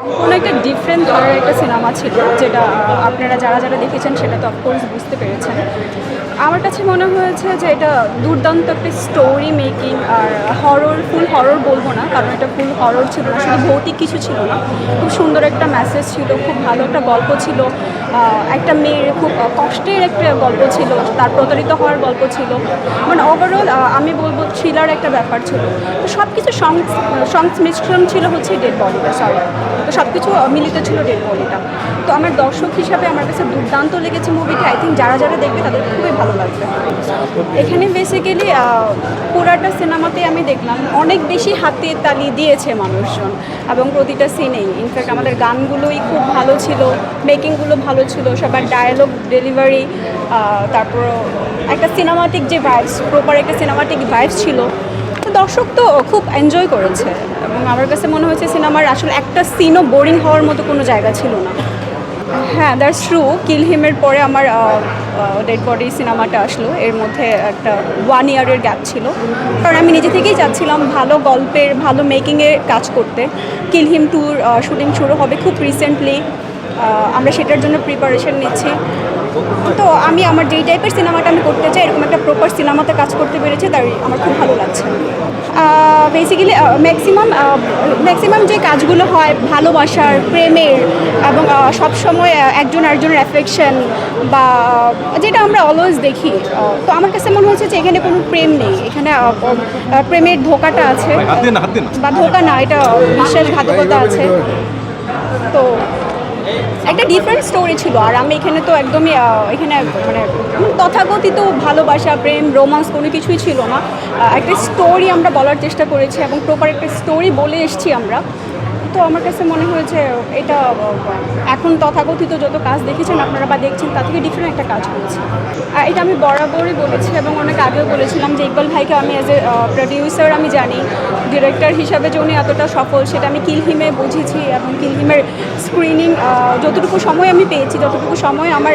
কোনো একটা ডিফারেন্ট ধরনের একটা সিনেমা ছিল, যেটা আপনারা যারা যারা দেখেছেন সেটা তো অফকোর্স বুঝতে পেরেছেন। আমার কাছে মনে হয়েছে যে এটা দুর্দান্ত একটা স্টোরি মেকিং, আর ফুল হরর বলবো না, কারণ এটা ফুল হরর ছিল না, শুধু ভৌতিক কিছু ছিল না, খুব সুন্দর একটা মেসেজ ছিল, খুব ভালো একটা গল্প ছিল। একটা মেয়ের খুব কষ্টের একটা গল্প ছিল, তার প্রতারিত হওয়ার গল্প ছিল, মানে ওভারঅল আমি বলবো থ্রিলার একটা ব্যাপার ছিল। তো সব কিছু সংমিশ্রণ ছিল হচ্ছে ডেড বডিটা, সরি, তো সব কিছু মিলিত ছিল ডেড বডিটা। তো আমার দর্শক হিসাবে আমার কাছে দুর্দান্ত লেগেছে মুভিটা। আই থিঙ্ক যারা যারা দেখবে তাদের খুবই ভালো লাগবে। এখানে বেসিক্যালি পুরাটা সিনেমাতে আমি দেখলাম অনেক বেশি হাতে তালি দিয়েছে মানুষজন, এবং প্রতিটা সিনেই। ইনফ্যাক্ট আমাদের গানগুলোই খুব ভালো ছিল, মেকিংগুলো ভালো ছিল, সবার ডায়ালগ ডেলিভারি, তারপর একটা সিনেমাটিক যে ভাইবস, প্রপার একটা সিনেমাটিক ভাইবস ছিল। তো দর্শক তো খুব এনজয় করেছে, এবং আমার কাছে মনে হয়েছে সিনেমার আসলে একটা সিনও বোরিং হওয়ার মতো কোনো জায়গা ছিল না। হ্যাঁ, দ্যাটস ট্রু। কিল হিমের পরে আমার ডেড বডি সিনেমাটা আসলো, এর মধ্যে একটা 1 ইয়ারের গ্যাপ ছিল, কারণ আমি নিজে থেকেই চাচ্ছিলাম ভালো গল্পের, ভালো মেকিংয়ের কাজ করতে। কিল হিম 2 শুটিং শুরু হবে খুব রিসেন্টলি, আমরা সেটার জন্য প্রিপারেশন নিচ্ছি। তো আমি আমার যেই টাইপের সিনেমাটা আমি করতে চাই, এরকম একটা সিনেমাতে কাজ করতে পেরেছি, তাই আমার খুব ভালো লাগছে। বেসিক্যালি ম্যাক্সিমাম যে কাজগুলো হয় ভালোবাসার, প্রেমের, এবং সবসময় একজন আরেকজনের অ্যাফেকশন, বা যেটা আমরা অলওয়েজ দেখি, তো আমার কাছে মনে হচ্ছে যে এখানে কোনো প্রেম নেই, এখানে প্রেমের ধোঁকাটা আছে, বা ধোঁকা না, এটা বিশ্বাসঘাতকতা আছে। তো একটা ডিফারেন্ট স্টোরি ছিল, আর আমি এখানে তো একদমই এখানে মানে তথাকথিত ভালোবাসা, প্রেম, রোমান্স কোনো কিছুই ছিল না। একটা স্টোরি আমরা বলার চেষ্টা করেছি, এবং প্রপার একটা স্টোরি বলে এসেছি আমরা। তো আমার কাছে মনে হয়েছে এটা এখন তথাকথিত যত কাজ দেখেছেন আপনারা বা দেখছেন, তার থেকে ডিফারেন্ট একটা কাজ করেছি। এটা আমি বরাবরই বলেছি, এবং অনেক আগেও বলেছিলাম যে ইকবাল ভাইকে আমি অ্যাজ এ প্রডিউসার আমি জানি, ডিরেক্টর হিসাবে যে উনি এতটা সফল সেটা আমি কিল হিমে বুঝেছি, এবং কিল হিমের স্ক্রিনিং যতটুকু সময় আমি পেয়েছি, যতটুকু সময় আমার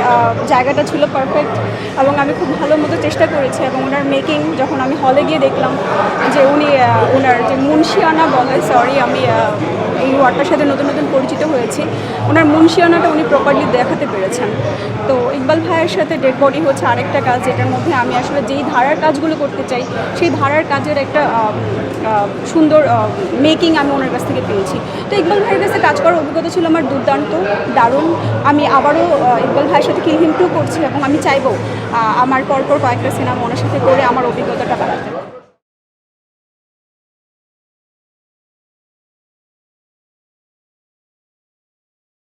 জায়গাটা ছিল পারফেক্ট, এবং আমি খুব ভালো মতো চেষ্টা করেছি। এবং ওনার মেকিং যখন আমি হলে গিয়ে দেখলাম যে উনি ওনার যে মুন্সিয়ানা বলে, সরি আমি এই ওয়ার্ডটার সাথে নতুন নতুন পরিচিত হয়েছি, ওনার মুন্সিয়ানাটা উনি প্রপারলি দেখাতে পেরেছেন। তো ইকবাল ভাইয়ের সাথে ডেড বডি হচ্ছে আরেকটা কাজ, যেটার মধ্যে আমি আসলে যেই ধারার কাজগুলো করতে চাই সেই ধারার কাজের একটা সুন্দর মেকিং আমি ওনার কাছ থেকে পেয়েছি। তো ইকবাল ভাইয়ের কাছে কাজ করার অভিজ্ঞতা ছিল আমার দুর্দান্ত, দারুণ। আমি আবারও ইকবাল ভাইয়ের সাথে কিল হিম 2 করছি, এবং আমি চাইবো আমার পরপর কয়েকটা সিনেমা ওনার সাথে করে আমার অভিজ্ঞতাটা বাড়াতে।